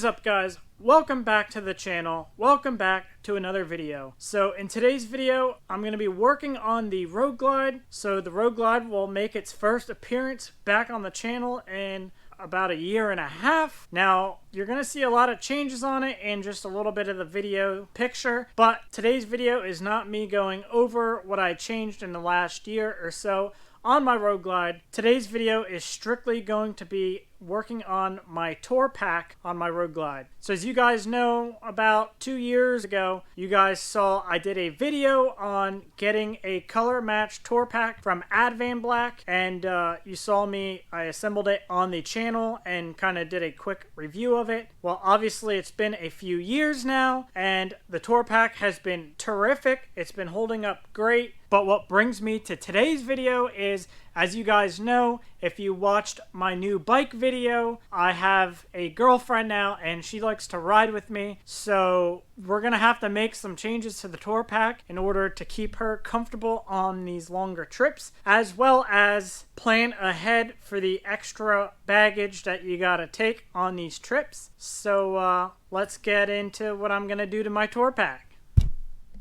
up, guys? Welcome back to the channel. Welcome back to another video. So in today's video, I'm going to be working on the Road Glide. So the Road Glide will make its first appearance back on the channel in about a year and a half. Now, you're going to see a lot of changes on it and just a little bit of the video picture, but today's video is not me going over what I changed in the last year or so on my Road Glide. Today's video is strictly going to be working on my tour pack on my Road Glide. So as you guys know, about 2 years ago, you guys saw I did a video on getting a color matched tour pack from Advanblack, and you saw I assembled it on the channel and kind of did a quick review of it. Well, obviously it's been a few years now, and the tour pack has been terrific. It's been holding up great. But what brings me to today's video is, as you guys know, if you watched my new bike video, I have a girlfriend now and she likes to ride with me. So we're going to have to make some changes to the tour pack in order to keep her comfortable on these longer trips, as well as plan ahead for the extra baggage that you got to take on these trips. So let's get into what I'm going to do to my tour pack.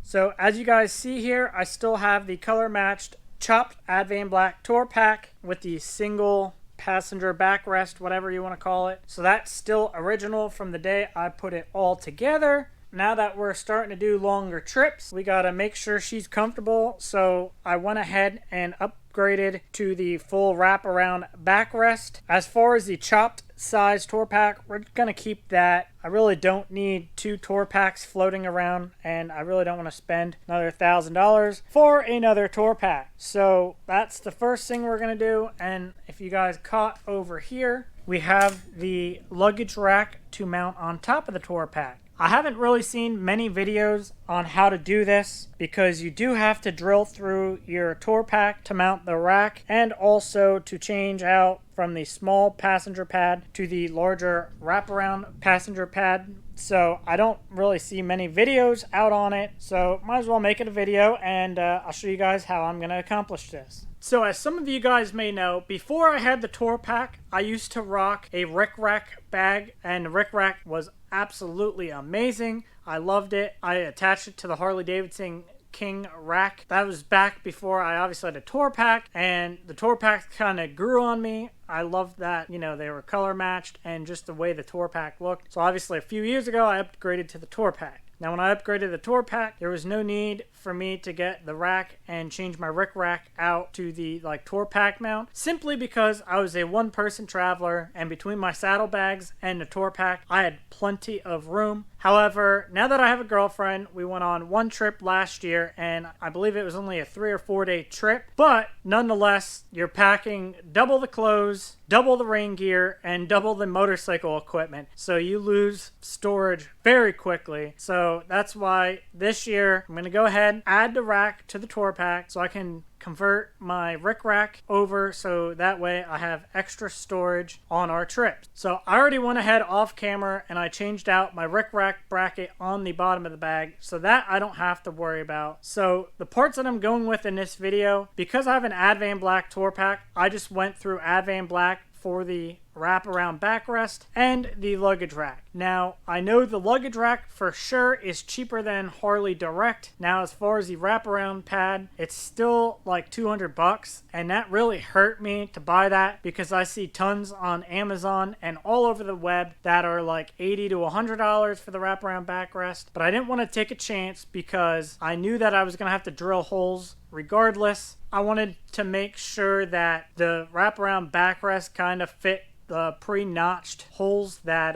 So as you guys see here, I still have the color matched chopped Advanblack tour pack with the single passenger backrest, whatever you want to call it. So that's still original from the day I put it all together. Now that we're starting to do longer trips, we got to make sure she's comfortable. So I went ahead and upgraded to the full wraparound backrest. As far as the chopped size tour pack, we're going to keep that. I really don't need 2 tour packs floating around, and I really don't want to spend another $1,000 for another tour pack. So that's the first thing we're going to do. And if you guys caught over here, we have the luggage rack to mount on top of the tour pack. I haven't really seen many videos on how to do this because you do have to drill through your tour pack to mount the rack, and also to change out from the small passenger pad to the larger wraparound passenger pad. So I don't really see many videos out on it, so might as well make it a video, and I'll show you guys how I'm going to accomplish this. So as some of you guys may know, before I had the tour pack, I used to rock a Rick Rack bag, and the Rick Rack was absolutely amazing. I loved it. I attached it to the Harley Davidson King rack. That was back before I obviously had a tour pack, and the tour pack kind of grew on me. I loved that, you know, they were color matched and just the way the tour pack looked. So obviously a few years ago, I upgraded to the tour pack. Now, when I upgraded the tour pack, there was no need for me to get the rack and change my Rick Rack out to the tour pack mount, simply because I was a one-person traveler, and between my saddlebags and the tour pack, I had plenty of room. However, now that I have a girlfriend, we went on one trip last year, and I believe it was only a 3 or 4 day trip, but nonetheless, you're packing double the clothes, double the rain gear, and double the motorcycle equipment, so you lose storage very quickly. So that's why this year I'm going to go ahead, add the rack to the tour pack so I can convert my Rick Rack over, so that way I have extra storage on our trips. So I already went ahead off camera and I changed out my Rick Rack bracket on the bottom of the bag, so that I don't have to worry about. So the parts that I'm going with in this video, because I have an Advanblack tour pack, I just went through Advanblack for the wraparound backrest and the luggage rack. Now, I know the luggage rack for sure is cheaper than Harley Direct. Now, as far as the wraparound pad, it's still like $200, and that really hurt me to buy that because I see tons on Amazon and all over the web that are like $80 to $100 for the wraparound backrest. But I didn't want to take a chance because I knew that I was going to have to drill holes regardless. I wanted to make sure that the wraparound backrest kind of fit the pre-notched holes that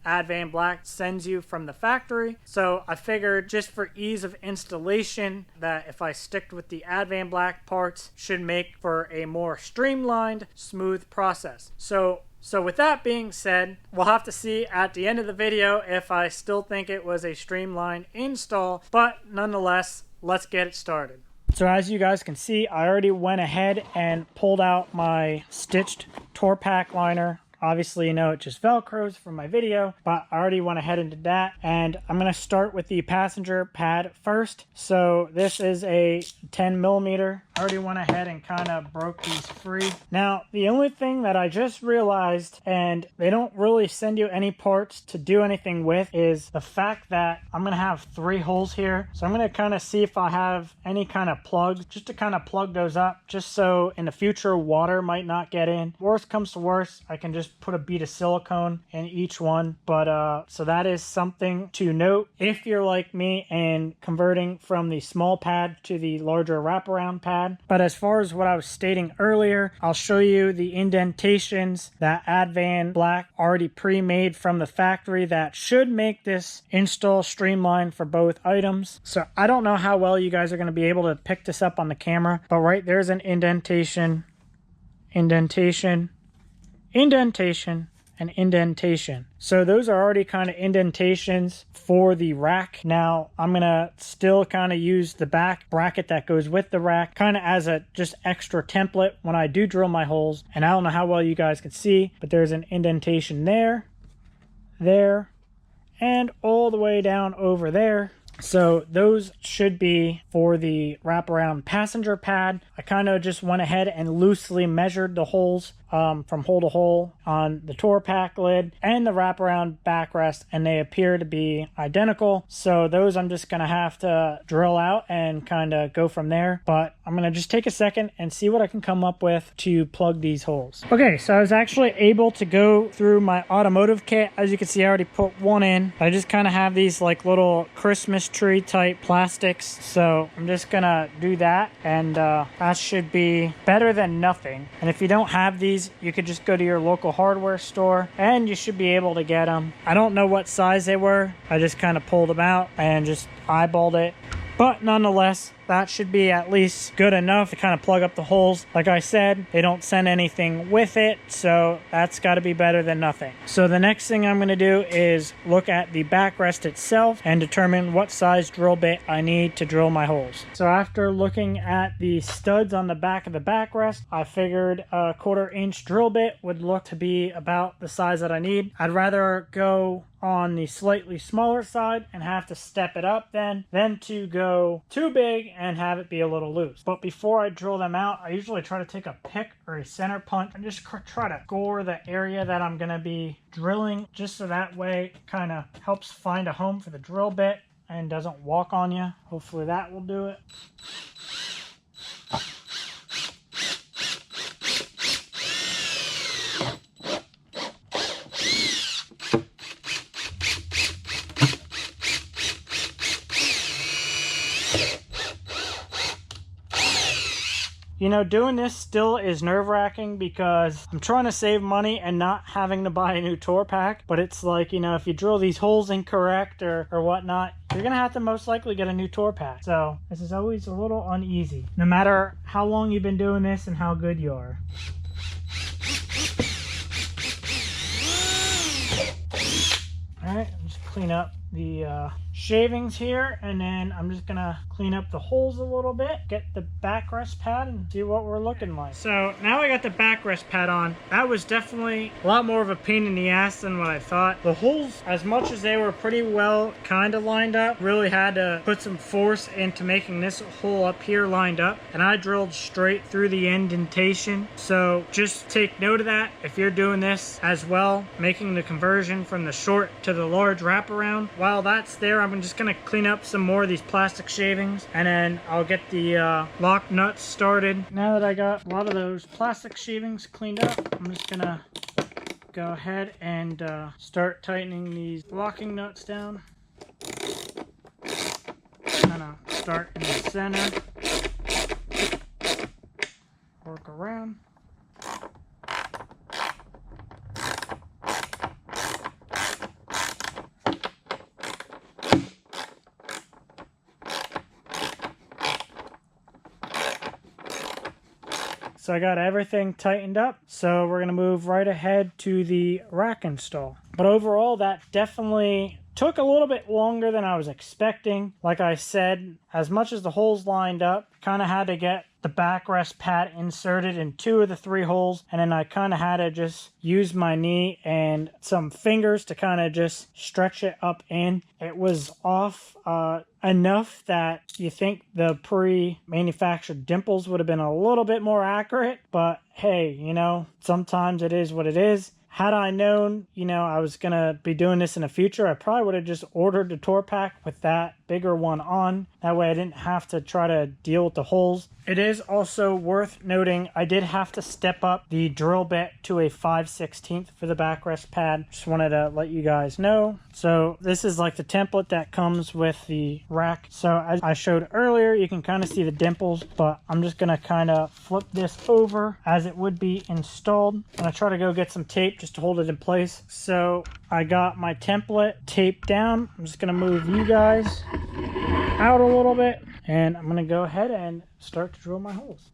Advanblack sends you from the factory. So I figured, just for ease of installation, that if I sticked with the Advanblack parts, should make for a more streamlined, smooth process. So with that being said, we'll have to see at the end of the video if I still think it was a streamlined install, but nonetheless, let's get it started. So as you guys can see, I already went ahead and pulled out my stitched tour pack liner. Obviously, you know, it just Velcros from my video, but I already went ahead and did that. And I'm going to start with the passenger pad first. So this is a 10 millimeter. I already went ahead and kind of broke these free. Now, the only thing that I just realized, and they don't really send you any parts to do anything with, is the fact that I'm going to have 3 holes here. So I'm going to kind of see if I have any kind of plugs, just to kind of plug those up, just so in the future water might not get in. Worst comes to worst, I can just put a bead of silicone in each one. But so that is something to note if you're like me and converting from the small pad to the larger wraparound pad. But as far as what I was stating earlier, I'll show you the indentations that Advanblack already pre-made from the factory that should make this install streamlined for both items. So I don't know how well you guys are going to be able to pick this up on the camera, but right there's an indentation, indentation, indentation, and indentation. So those are already kind of indentations for the rack. Now I'm gonna still kind of use the back bracket that goes with the rack kind of as a just extra template when I do drill my holes. And I don't know how well you guys can see, but there's an indentation there, there, and all the way down over there. So those should be for the wraparound passenger pad. I kind of just went ahead and loosely measured the holes from hole to hole on the tour pack lid and the wraparound backrest, and they appear to be identical. So those I'm just gonna have to drill out and kind of go from there. But I'm gonna just take a second and see what I can come up with to plug these holes. Okay, so I was actually able to go through my automotive kit. As you can see, I already put one in. I just kind of have these like little Christmas tree type plastics, so I'm just gonna do that, and that should be better than nothing. And if you don't have these, you could just go to your local hardware store and you should be able to get them. I don't know what size they were. I just kind of pulled them out and just eyeballed it, but nonetheless, that should be at least good enough to kind of plug up the holes. Like I said, they don't send anything with it, so that's got to be better than nothing. So the next thing I'm going to do is look at the backrest itself and determine what size drill bit I need to drill my holes. So after looking at the studs on the back of the backrest, I figured a 1/4 inch drill bit would look to be about the size that I need. I'd rather go on the slightly smaller side and have to step it up than to go too big and have it be a little loose. But before I drill them out, I usually try to take a pick or a center punch and just try to gore the area that I'm going to be drilling, just so that way it kind of helps find a home for the drill bit and doesn't walk on you. Hopefully that will do it. You know, doing this still is nerve-wracking because I'm trying to save money and not having to buy a new tour pack. But it's like, you know, if you drill these holes incorrect or whatnot, you're going to have to most likely get a new tour pack. So this is always a little uneasy, no matter how long you've been doing this and how good you are. All right, just clean up the shavings here, and then I'm just gonna clean up the holes a little bit, get the backrest pad, and see what we're looking like. So now I got the backrest pad on. That was definitely a lot more of a pain in the ass than what I thought. The holes, as much as they were pretty well kind of lined up, really had to put some force into making this hole up here lined up, and I drilled straight through the indentation. So just take note of that if you're doing this as well, making the conversion from the short to the large wraparound. While that's there, I'm just gonna clean up some more of these plastic shavings, and then I'll get the lock nuts started. Now that I got a lot of those plastic shavings cleaned up, I'm just gonna go ahead and start tightening these locking nuts down. Kind of start in the center, work around. So I got everything tightened up, so we're gonna move right ahead to the rack install. But overall, that definitely took a little bit longer than I was expecting. Like I said, as much as the holes lined up, kind of had to get the backrest pad inserted in 2 of the 3 holes, and then I kind of had to just use my knee and some fingers to kind of just stretch it up in. It was off enough that you think the pre-manufactured dimples would have been a little bit more accurate, but hey, you know, sometimes it is what it is. Had I known, you know, I was going to be doing this in the future, I probably would have just ordered the tour pack with that bigger one on. That way I didn't have to try to deal with the holes. It is also worth noting I did have to step up the drill bit to a 5/16 for the backrest pad. Just wanted to let you guys know. So this is like the template that comes with the rack. So as I showed earlier, you can kind of see the dimples, but I'm just going to kind of flip this over as it would be installed. And I try to go get some tape just to hold it in place. So I got my template taped down. I'm just going to move you guys out a little bit, and I'm going to go ahead and start to drill my holes.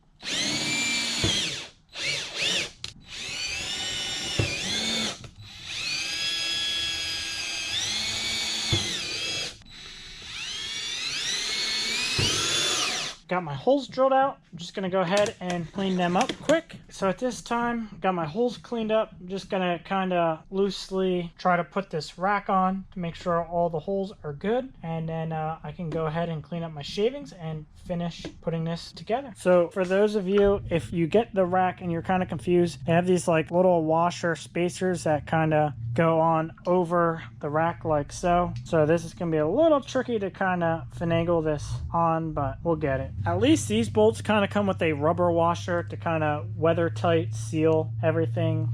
Got my holes drilled out. I'm just going to go ahead and clean them up quick. So at this time, got my holes cleaned up. I'm just going to kind of loosely try to put this rack on to make sure all the holes are good. And then I can go ahead and clean up my shavings and finish putting this together. So for those of you, if you get the rack and you're kind of confused, they have these like little washer spacers that kind of go on over the rack like so. So this is going to be a little tricky to kind of finagle this on, but we'll get it. At least these bolts kind of come with a rubber washer to kind of weather tight seal everything,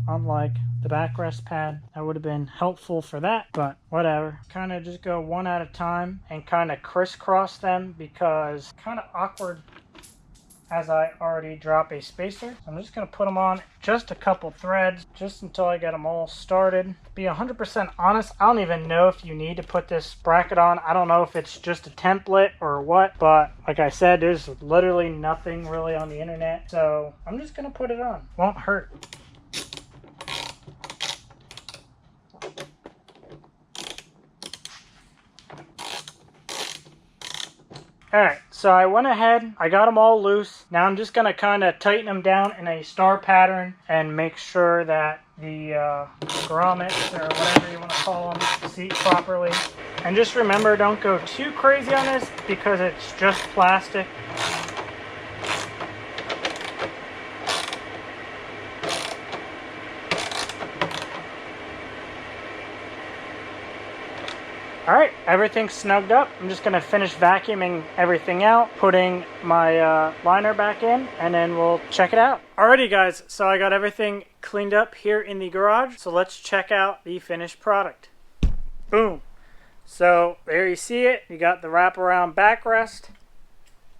unlike the backrest pad. That would have been helpful for that, but whatever. Kind of just go one at a time and kind of crisscross them because kind of awkward as I already drop a spacer. I'm just going to put them on just a couple threads just until I get them all started. To be 100% honest, I don't even know if you need to put this bracket on. I don't know if it's just a template or what, but like I said, there's literally nothing really on the internet, so I'm just going to put it on. Won't hurt. Alright, so I went ahead, I got them all loose. Now I'm just going to kind of tighten them down in a star pattern and make sure that the grommets, or whatever you want to call them, seat properly. And just remember, don't go too crazy on this because it's just plastic. Alright, everything's snugged up. I'm just going to finish vacuuming everything out, putting my liner back in, and then we'll check it out. Alrighty guys, so I got everything cleaned up here in the garage, so let's check out the finished product. Boom. So there you see it. You got the wraparound backrest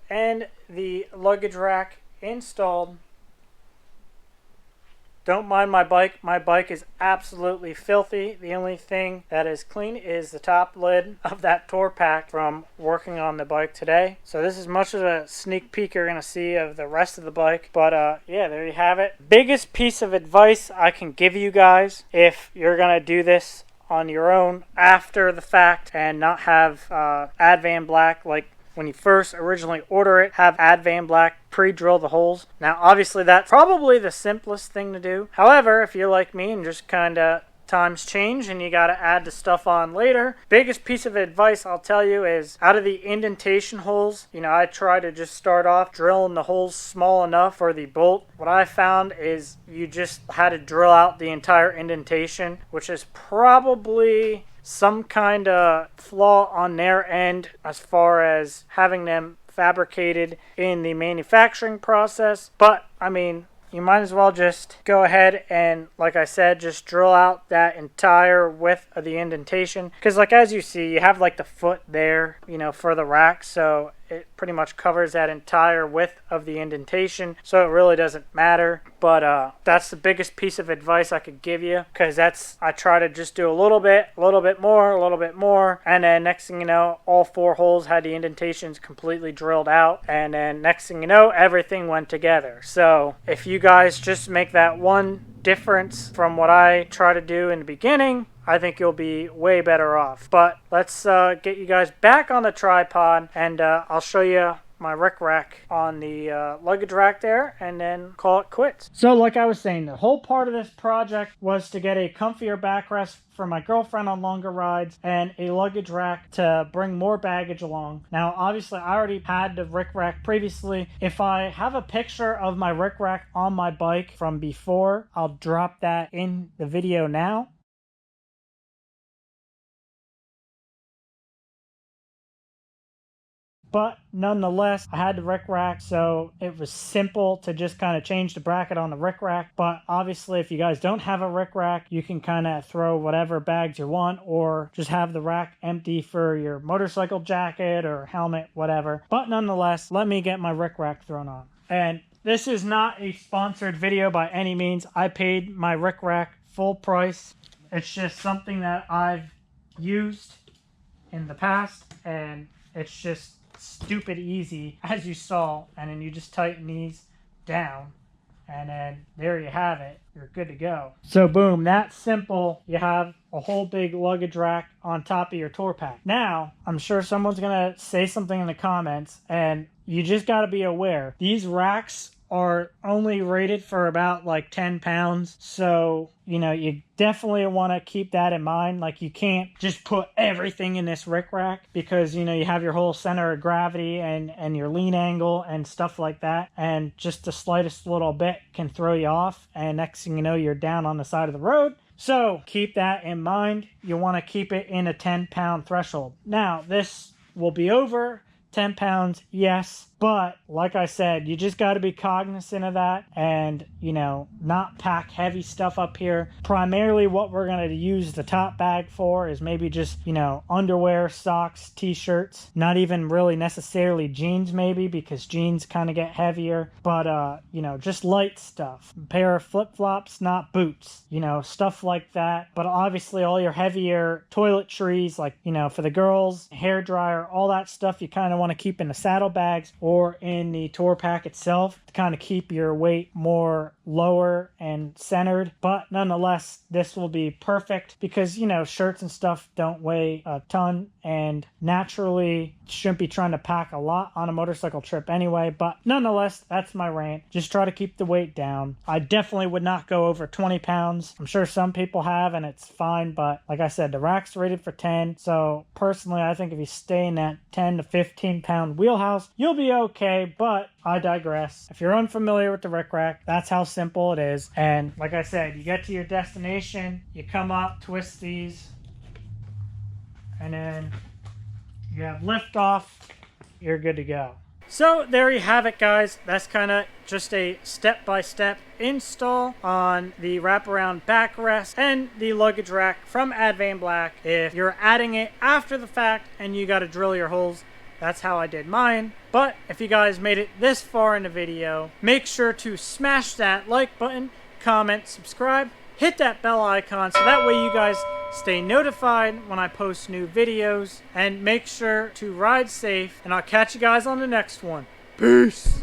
and the luggage rack installed. Don't mind my bike. My bike is absolutely filthy. The only thing that is clean is the top lid of that tour pack from working on the bike today. So this is much of a sneak peek you're going to see of the rest of the bike. But yeah, there you have it. Biggest piece of advice I can give you guys if you're going to do this on your own after the fact and not have Advanblack like when you first originally order it, have Advanblack pre-drill the holes. Now, obviously, that's probably the simplest thing to do. However, if you're like me and just kind of times change and you got to add the stuff on later, biggest piece of advice I'll tell you is out of the indentation holes, you know, I try to just start off drilling the holes small enough for the bolt. What I found is you just had to drill out the entire indentation, which is probably some kind of flaw on their end as far as having them fabricated in the manufacturing process. But I mean, you might as well just go ahead and, like I said, just drill out that entire width of the indentation, because like as you see, you have like the foot there, you know, for the rack, so it pretty much covers that entire width of the indentation, so it really doesn't matter. But that's the biggest piece of advice I could give you, because I try to just do a little bit more, and then next thing you know, all 4 holes had the indentations completely drilled out, and then next thing you know, everything went together. So if you guys just make that one difference from what I try to do in the beginning, I think you'll be way better off. But let's get you guys back on the tripod, and I'll show you my rickrack on the luggage rack there and then call it quits. So like I was saying, the whole part of this project was to get a comfier backrest for my girlfriend on longer rides and a luggage rack to bring more baggage along. Now obviously I already had the rickrack previously. If I have a picture of my rickrack on my bike from before, I'll drop that in the video now. But nonetheless, I had the rickrack, so it was simple to just kind of change the bracket on the rickrack. But obviously, if you guys don't have a rickrack, you can kind of throw whatever bags you want or just have the rack empty for your motorcycle jacket or helmet, whatever. But nonetheless, let me get my rickrack thrown on. And this is not a sponsored video by any means. I paid my rickrack full price. It's just something that I've used in the past, and it's just stupid easy, as you saw. And then you just tighten these down and then there you have it. You're good to go. So boom, that's simple. You have a whole big luggage rack on top of your tour pack. Now I'm sure someone's gonna say something in the comments, and you just got to be aware these racks are only rated for about like 10 pounds. So, you know, you definitely want to keep that in mind. Like, you can't just put everything in this rickrack because, you know, you have your whole center of gravity and your lean angle and stuff like that. And just the slightest little bit can throw you off. And next thing you know, you're down on the side of the road. So keep that in mind. You want to keep it in a 10-pound threshold. Now, this will be over 10 pounds, yes, but like I said, you just got to be cognizant of that and, you know, not pack heavy stuff up here. Primarily what we're going to use the top bag for is maybe just, you know, underwear, socks, t-shirts, not even really necessarily jeans maybe, because jeans kind of get heavier, but, you know, just light stuff. A pair of flip-flops, not boots, you know, stuff like that. But obviously all your heavier toiletries, like, you know, for the girls, hair dryer, all that stuff, you kind of want to keep in the saddlebags or in the tour pack itself to kind of keep your weight more lower and centered. But nonetheless, this will be perfect because, you know, shirts and stuff don't weigh a ton and naturally shouldn't be trying to pack a lot on a motorcycle trip anyway. But nonetheless, that's my rant. Just try to keep the weight down. I definitely would not go over 20 pounds. I'm sure some people have and it's fine, but like I said, the rack's rated for 10. So personally, I think if you stay in that 10 to 15 pound wheelhouse, you'll be okay. But I digress. If you're unfamiliar with the rickrack, that's how simple it is. And like I said, you get to your destination, you come up, twist these, and then you have lift off, you're good to go. So there you have it, guys. That's kind of just a step-by-step install on the wraparound backrest and the luggage rack from Advanblack. If you're adding it after the fact and you got to drill your holes, that's how I did mine. But if you guys made it this far in the video, make sure to smash that like button, comment, subscribe, hit that bell icon so that way you guys stay notified when I post new videos, and make sure to ride safe, and I'll catch you guys on the next one. Peace!